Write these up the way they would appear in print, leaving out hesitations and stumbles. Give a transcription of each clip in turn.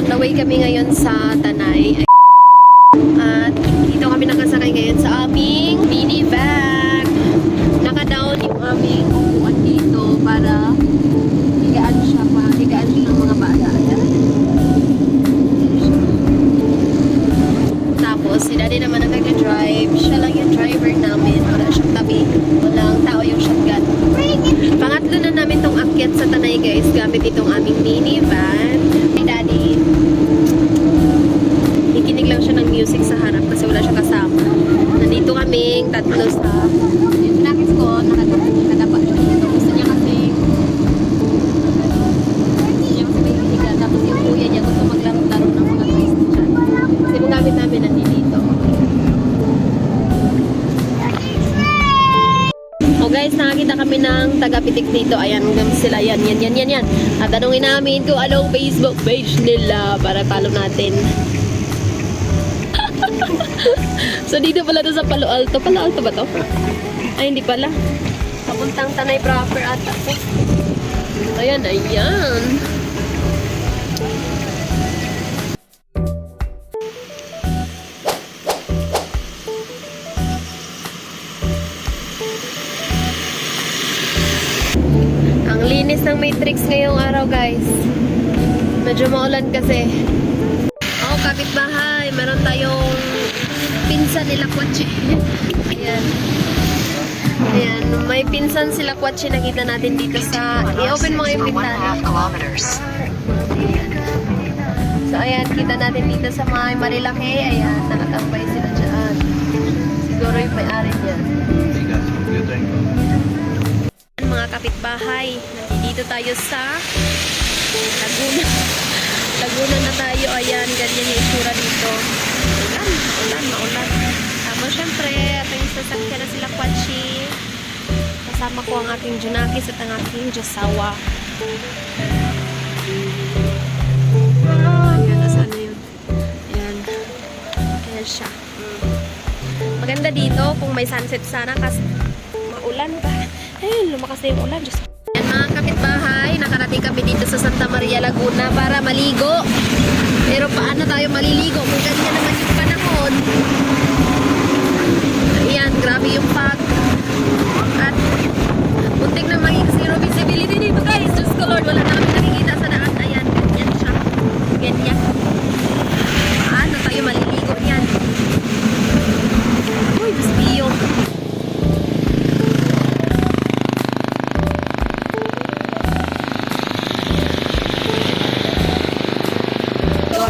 On the way kami ngayon sa Tanay. At dito kami nakasakay ngayon sa aming minivan. Naka-down yung aming upuan dito para higaan siya ng mga bata. Ayan. Tapos, si daddy naman ang nag-drive. Siya lang yung driver namin. Wala siyang tabi. Walang tao yung shotgun. Pangatlo na namin tong akyat sa Tanay, guys. Gamit itong aming minivan. Hey, daddy. Nakikinig lang siya ng music sa harap kasi wala siya kasama. Nandito kaming tatlo sa yung pinakis ko, nakadapa siya dito. Gusto niya kasi may hiniga. Tapos yung kuya niya gusto maglaro-laro ng mga toys dyan. Kasi yung gamit namin nandito. Oh guys, nakakita kami ng taga-pitik dito. Ayan, sila. Yan. At tanungin namin kung anong Facebook page nila para follow natin. So dito pala to sa Palo Alto. Palo Alto ba to? Ay, hindi pala. Papuntang Tanay proper ata. Ayan. Ang linis ng Matrix ngayong araw, guys. Medyo maulan kasi. Oh, kapitbahay. Meron tayong pinsan nila Kwachi. Ayan. May pinsan sila Kwachi. Nakita natin dito sa... I-open mo yung bintana. So, ayan. Kita natin dito sa mga Marilaki. Ayan. Nakatambay sila dyan. Siguro yung may-ari dyan. Mga kapitbahay. Nandito tayo sa Laguna. Laguna na tayo. Ayan. Ganyan yung itsura dito. Maulan. Tapos syempre, ating sasakyan na sila Kwachi. Kasama ko ang aking Junakis at ang aking Josawa. Ganda sana yun. Ayan. Ayan siya. Maganda dito kung may sunset sana kasi maulan ba? Ayun, lumakas na yung ulan. Diyos. Ayan mga kapitbahay, nakarating kami dito sa Santa Maria, Laguna para maligo. Pero paano tayo maliligo kung ganyan naman yung panahon? Ayan, grabe yung fog. At muntik na maging zero visibility dito, guys. Diyos ko Lord, wala na kami nakikita sa daan. Ayan, ganyan siya. Ganyan. Paano tayo maliligo yan? Uy, Diyos biyo.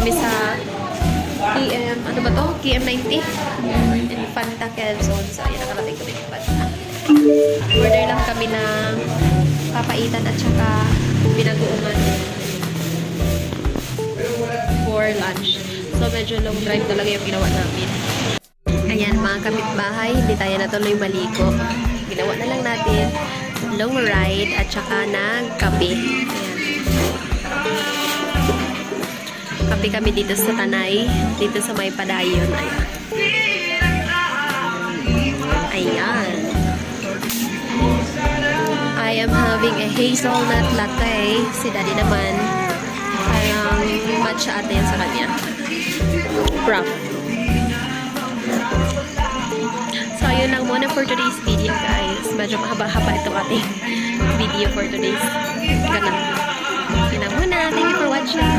Kami sa KM, ano ba to? KM90 Infanta Quezon. So, ayan, nakarating kami ng Infanta. Order lang kami ng papaitan at saka binagoongan for lunch. So, medyo long drive talaga yung ginawa namin. Ayan, mga kapitbahay, hindi tayo natuloy maligo. Ginawa na lang natin long ride at saka nagkape. Ayan. Kape kami dito sa Tanay, dito sa may padayon. Ayan. I am having a hazelnut latte. Si daddy naman, parang matcha ate yan sa kanya. Prof. So, yun lang muna for today's video, guys. Medyo mahaba-haba itong ating video for today's ganun. Yun lang muna. Thank you for watching.